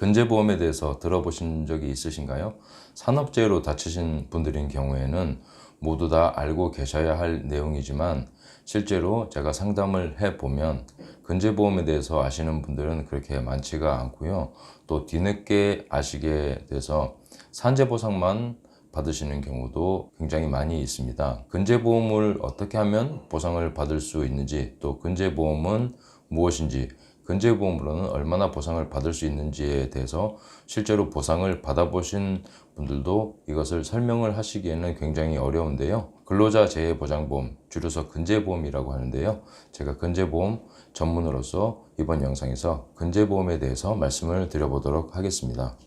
근제보험에 대해서 들어보신 적이 있으신가요? 산업재해로 다치신 분들인 경우에는 모두 다 알고 계셔야 할 내용이지만 실제로 제가 상담을 해보면 근제보험에 대해서 아시는 분들은 그렇게 많지가 않고요. 또 뒤늦게 아시게 돼서 산재보상만 받으시는 경우도 굉장히 많이 있습니다. 근제보험을 어떻게 하면 보상을 받을 수 있는지, 또 근제보험은 무엇인지, 근제보험으로는 얼마나 보상을 받을 수 있는지에 대해서 실제로 보상을 받아보신 분들도 이것을 설명을 하시기에는 굉장히 어려운데요. 근로자재해보장보험, 줄여서 근제보험이라고 하는데요. 제가 근제보험 전문으로서 이번 영상에서 근제보험에 대해서 말씀을 드려보도록 하겠습니다.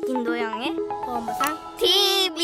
김도영의 보험보상 TV.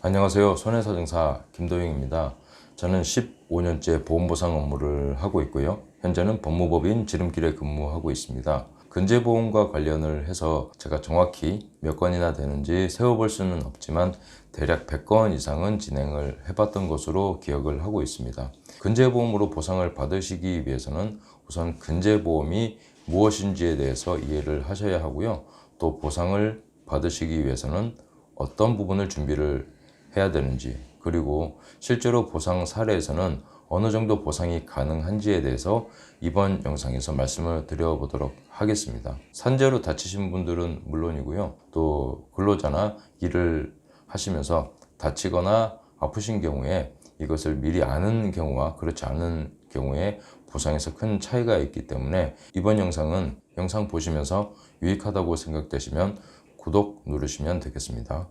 안녕하세요. 손해사증사 김도영입니다. 저는 15년째 보험보상 업무를 하고 있고요. 현재는 법무법인 지름길에 근무하고 있습니다. 근제보험과 관련을 해서 제가 정확히 몇 건이나 되는지 세어볼 수는 없지만 대략 100건 이상은 진행을 해봤던 것으로 기억을 하고 있습니다. 근제보험으로 보상을 받으시기 위해서는 우선 근제보험이 무엇인지에 대해서 이해를 하셔야 하고요. 또 보상을 받으시기 위해서는 어떤 부분을 준비를 해야 되는지, 그리고 실제로 보상 사례에서는 어느 정도 보상이 가능한지에 대해서 이번 영상에서 말씀을 드려보도록 하겠습니다. 산재로 다치신 분들은 물론이고요. 또 근로자나 일을 하시면서 다치거나 아프신 경우에 이것을 미리 아는 경우와 그렇지 않은 경우에 보상에서 큰 차이가 있기 때문에 이번 영상은 영상 보시면서 유익하다고 생각되시면 구독 누르시면 되겠습니다.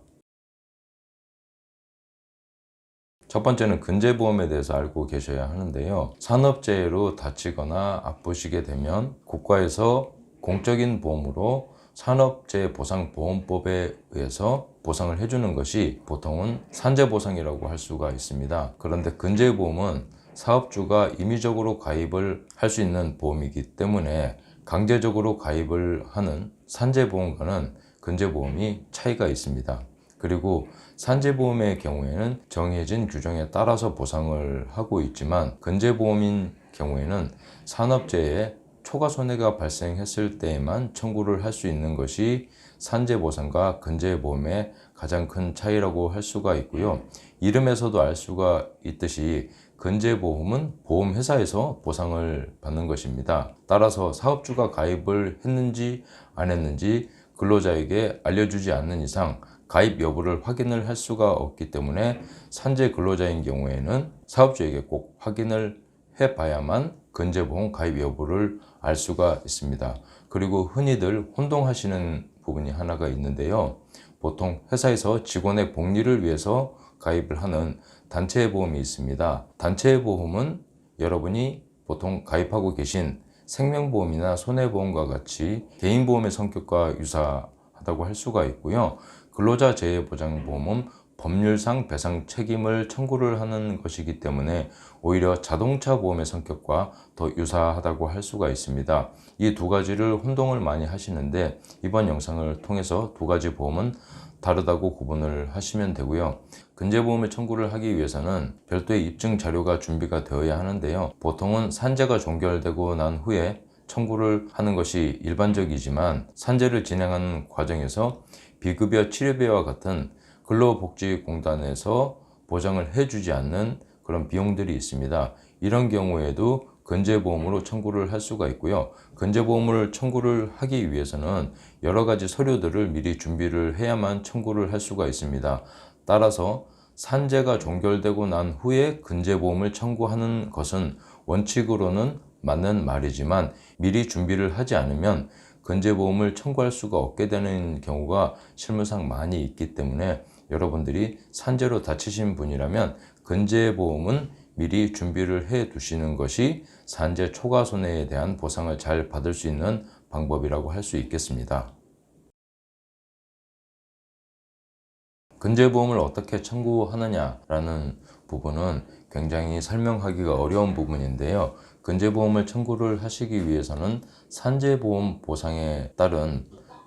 첫 번째는 근제보험에 대해서 알고 계셔야 하는데요. 산업재해로 다치거나 아프시게 되면 국가에서 공적인 보험으로 산업재해보상보험법에 의해서 보상을 해주는 것이 보통은 산재보상이라고 할 수가 있습니다. 그런데 근제보험은 사업주가 임의적으로 가입을 할 수 있는 보험이기 때문에 강제적으로 가입을 하는 산재보험과는 근제보험이 차이가 있습니다. 그리고 산재보험의 경우에는 정해진 규정에 따라서 보상을 하고 있지만 근제보험인 경우에는 산업재해에 초과손해가 발생했을 때에만 청구를 할 수 있는 것이 산재보상과 근제보험의 가장 큰 차이라고 할 수가 있고요. 이름에서도 알 수가 있듯이 근제보험은 보험회사에서 보상을 받는 것입니다. 따라서 사업주가 가입을 했는지 안 했는지 근로자에게 알려주지 않는 이상 가입 여부를 확인을 할 수가 없기 때문에 산재 근로자인 경우에는 사업주에게 꼭 확인을 해봐야만 근제보험 가입 여부를 알 수가 있습니다. 그리고 흔히들 혼동하시는 부분이 하나가 있는데요. 보통 회사에서 직원의 복리를 위해서 가입을 하는 단체보험이 있습니다. 단체보험은 여러분이 보통 가입하고 계신 생명보험이나 손해보험과 같이 개인보험의 성격과 유사하다고 할 수가 있고요. 근로자재해보장보험은 법률상 배상 책임을 청구를 하는 것이기 때문에 오히려 자동차 보험의 성격과 더 유사하다고 할 수가 있습니다. 이 두 가지를 혼동을 많이 하시는데 이번 영상을 통해서 두 가지 보험은 다르다고 구분을 하시면 되고요. 근제보험을 청구를 하기 위해서는 별도의 입증 자료가 준비가 되어야 하는데요. 보통은 산재가 종결되고 난 후에 청구를 하는 것이 일반적이지만 산재를 진행하는 과정에서 비급여 치료비와 같은 근로복지공단에서 보장을 해주지 않는 그런 비용들이 있습니다. 이런 경우에도 근제보험으로 청구를 할 수가 있고요. 근제보험을 청구를 하기 위해서는 여러 가지 서류들을 미리 준비를 해야만 청구를 할 수가 있습니다. 따라서 산재가 종결되고 난 후에 근제보험을 청구하는 것은 원칙으로는 맞는 말이지만 미리 준비를 하지 않으면 근제보험을 청구할 수가 없게 되는 경우가 실무상 많이 있기 때문에 여러분들이 산재로 다치신 분이라면 근제보험은 미리 준비를 해 두시는 것이 산재 초과 손해에 대한 보상을 잘 받을 수 있는 방법이라고 할 수 있겠습니다. 근제보험을 어떻게 청구하느냐라는 부분은 굉장히 설명하기가 어려운 부분인데요. 근제보험을 청구를 하시기 위해서는 산재보험 보상에 따른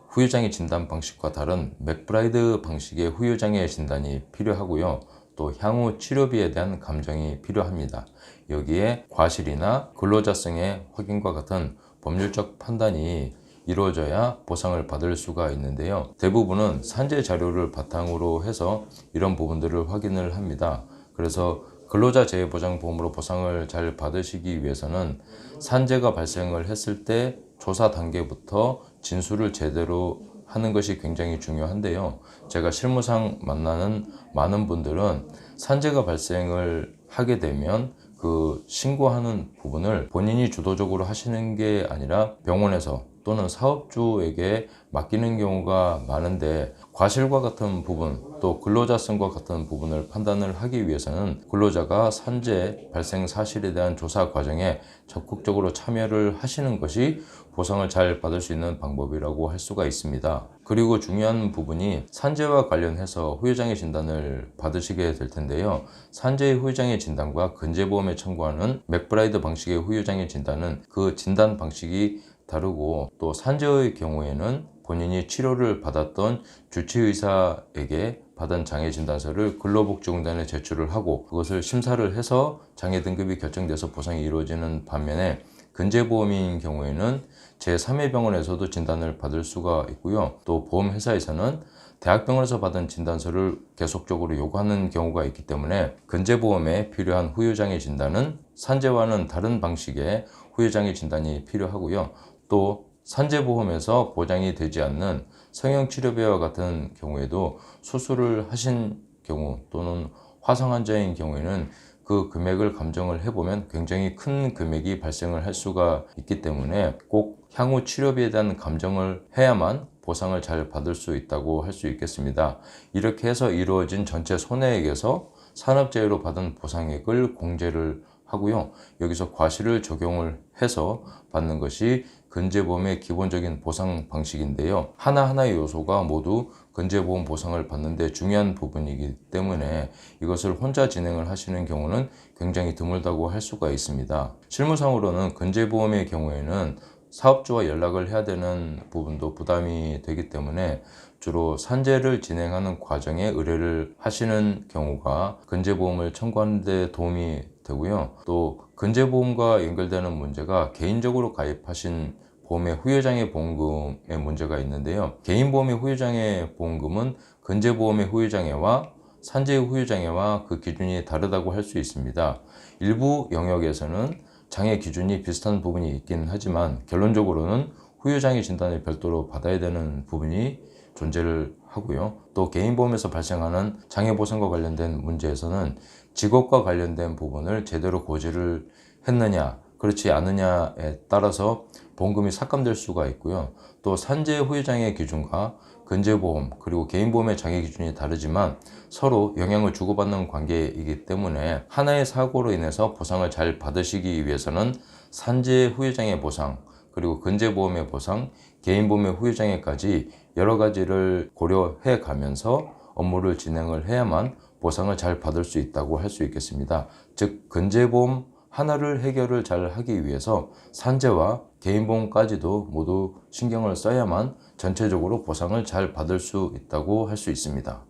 후유장애 진단 방식과 다른 맥브라이드 방식의 후유장애 진단이 필요하고요. 또 향후 치료비에 대한 감정이 필요합니다. 여기에 과실이나 근로자성의 확인과 같은 법률적 판단이 이루어져야 보상을 받을 수가 있는데요. 대부분은 산재 자료를 바탕으로 해서 이런 부분들을 확인을 합니다. 그래서 근로자 재해보장보험으로 보상을 잘 받으시기 위해서는 산재가 발생을 했을 때 조사 단계부터 진술을 제대로 하는 것이 굉장히 중요한데요. 제가 실무상 만나는 많은 분들은 산재가 발생을 하게 되면 그 신고하는 부분을 본인이 주도적으로 하시는 게 아니라 병원에서 또는 사업주에게 맡기는 경우가 많은데, 과실과 같은 부분 또 근로자성과 같은 부분을 판단을 하기 위해서는 근로자가 산재 발생 사실에 대한 조사 과정에 적극적으로 참여를 하시는 것이 보상을 잘 받을 수 있는 방법이라고 할 수가 있습니다. 그리고 중요한 부분이 산재와 관련해서 후유장애 진단을 받으시게 될 텐데요. 산재의 후유장애 진단과 근재보험에 청구하는 맥브라이드 방식의 후유장애 진단은 그 진단 방식이 다르고, 또 산재의 경우에는 본인이 치료를 받았던 주치의사에게 받은 장애 진단서를 근로복지공단에 제출을 하고 그것을 심사를 해서 장애 등급이 결정돼서 보상이 이루어지는 반면에, 근재보험인 경우에는 제3의 병원에서도 진단을 받을 수가 있고요. 또 보험회사에서는 대학병원에서 받은 진단서를 계속적으로 요구하는 경우가 있기 때문에 근재보험에 필요한 후유장애 진단은 산재와는 다른 방식의 후유장애 진단이 필요하고요. 또 산재보험에서 보장이 되지 않는 성형치료비와 같은 경우에도 수술을 하신 경우 또는 화상 환자인 경우에는 그 금액을 감정을 해보면 굉장히 큰 금액이 발생을 할 수가 있기 때문에 꼭 향후 치료비에 대한 감정을 해야만 보상을 잘 받을 수 있다고 할 수 있겠습니다. 이렇게 해서 이루어진 전체 손해액에서 산업재해로 받은 보상액을 공제를 하고요. 여기서 과실을 적용을 해서 받는 것이 근재보험의 기본적인 보상 방식인데요. 하나하나의 요소가 모두 근재보험 보상을 받는데 중요한 부분이기 때문에 이것을 혼자 진행을 하시는 경우는 굉장히 드물다고 할 수가 있습니다. 실무상으로는 근재보험의 경우에는 사업주와 연락을 해야 되는 부분도 부담이 되기 때문에 주로 산재를 진행하는 과정에 의뢰를 하시는 경우가 근재보험을 청구하는 데 도움이 되고요. 또 근재보험과 연결되는 문제가 개인적으로 가입하신 보험의 후유장애 보험금의 문제가 있는데요. 개인보험의 후유장애 보험금은 근재보험의 후유장애와 산재의 후유장애와 그 기준이 다르다고 할 수 있습니다. 일부 영역에서는 장애 기준이 비슷한 부분이 있긴 하지만 결론적으로는 후유장애 진단을 별도로 받아야 되는 부분이 존재를 하고요. 또 개인보험에서 발생하는 장애 보상과 관련된 문제에서는 직업과 관련된 부분을 제대로 고지를 했느냐 그렇지 않느냐에 따라서 보험금이 삭감될 수가 있고요. 또 산재 후유장애 기준과 근재보험 그리고 개인보험의 장애 기준이 다르지만 서로 영향을 주고받는 관계이기 때문에 하나의 사고로 인해서 보상을 잘 받으시기 위해서는 산재 후유장애 보상 그리고 근재보험의 보상, 개인보험의 후유장애까지 여러 가지를 고려해 가면서 업무를 진행을 해야만 보상을 잘 받을 수 있다고 할 수 있겠습니다. 즉 근재보험 하나를 해결을 잘 하기 위해서 산재와 개인보험까지도 모두 신경을 써야만 전체적으로 보상을 잘 받을 수 있다고 할 수 있습니다.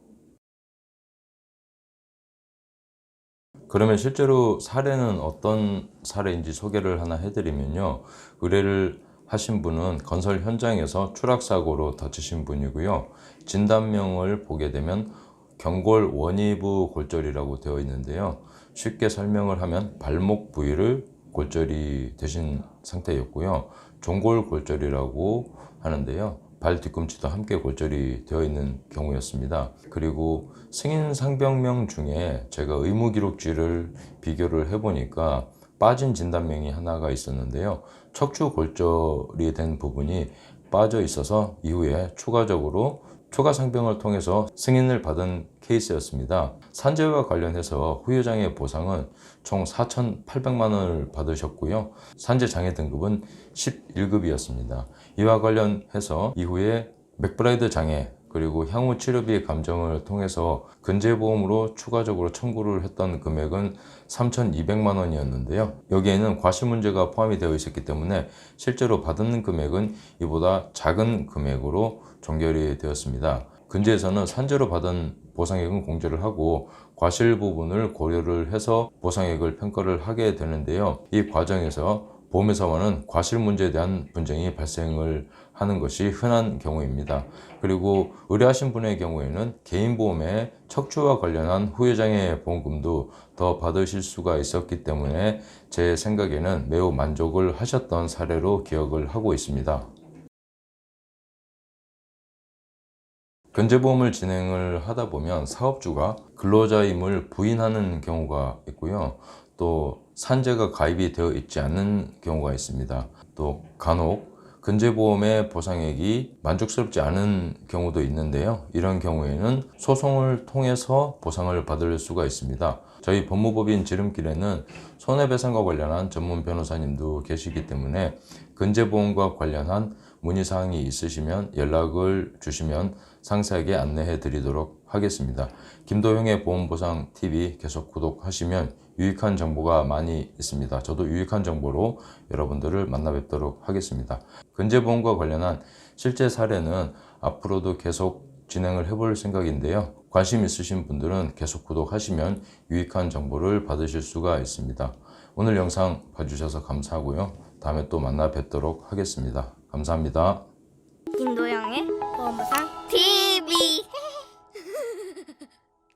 그러면 실제로 사례는 어떤 사례인지 소개를 하나 해드리면요. 의뢰를 하신 분은 건설 현장에서 추락사고로 다치신 분이고요. 진단명을 보게 되면 경골 원위부 골절이라고 되어 있는데요. 쉽게 설명을 하면 발목 부위를 골절이 되신 상태였고요. 종골골절이라고 하는데요. 발 뒤꿈치도 함께 골절이 되어 있는 경우였습니다. 그리고 승인 상병명 중에 제가 의무기록지를 비교를 해보니까 빠진 진단명이 하나가 있었는데요. 척추 골절이 된 부분이 빠져 있어서 이후에 추가적으로 추가 상병을 통해서 승인을 받은 케이스였습니다. 산재와 관련해서 후유장애 보상은 총 4,800만 원을 받으셨고요. 산재 장애 등급은 11급이었습니다. 이와 관련해서 이후에 맥브라이드 장애 그리고 향후 치료비 감정을 통해서 근재보험으로 추가적으로 청구를 했던 금액은 3,200만 원이었는데요. 여기에는 과실 문제가 포함이 되어 있었기 때문에 실제로 받은 금액은 이보다 작은 금액으로 종결이 되었습니다. 근재에서는 산재로 받은 보상액은 공제를 하고 과실 부분을 고려를 해서 보상액을 평가를 하게 되는데요. 이 과정에서 보험회사와는 과실 문제에 대한 분쟁이 발생을 하는 것이 흔한 경우입니다. 그리고 의뢰하신 분의 경우에는 개인보험에 척추와 관련한 후유장애 보험금도 더 받으실 수가 있었기 때문에 제 생각에는 매우 만족을 하셨던 사례로 기억을 하고 있습니다. 견제보험을 진행을 하다 보면 사업주가 근로자임을 부인하는 경우가 있고요. 또 산재가 가입이 되어 있지 않는 경우가 있습니다. 또 간혹 근제보험의 보상액이 만족스럽지 않은 경우도 있는데요. 이런 경우에는 소송을 통해서 보상을 받을 수가 있습니다. 저희 법무법인 지름길에는 손해배상과 관련한 전문 변호사님도 계시기 때문에 근제보험과 관련한 문의사항이 있으시면 연락을 주시면 상세하게 안내해 드리도록 하겠습니다. 김도형의 보험보상TV 계속 구독하시면 유익한 정보가 많이 있습니다. 저도 유익한 정보로 여러분들을 만나 뵙도록 하겠습니다. 근제보험과 관련한 실제 사례는 앞으로도 계속 진행을 해볼 생각인데요. 관심 있으신 분들은 계속 구독하시면 유익한 정보를 받으실 수가 있습니다. 오늘 영상 봐주셔서 감사하고요. 다음에 또 만나 뵙도록 하겠습니다. 감사합니다. 김도영의 보험상 TV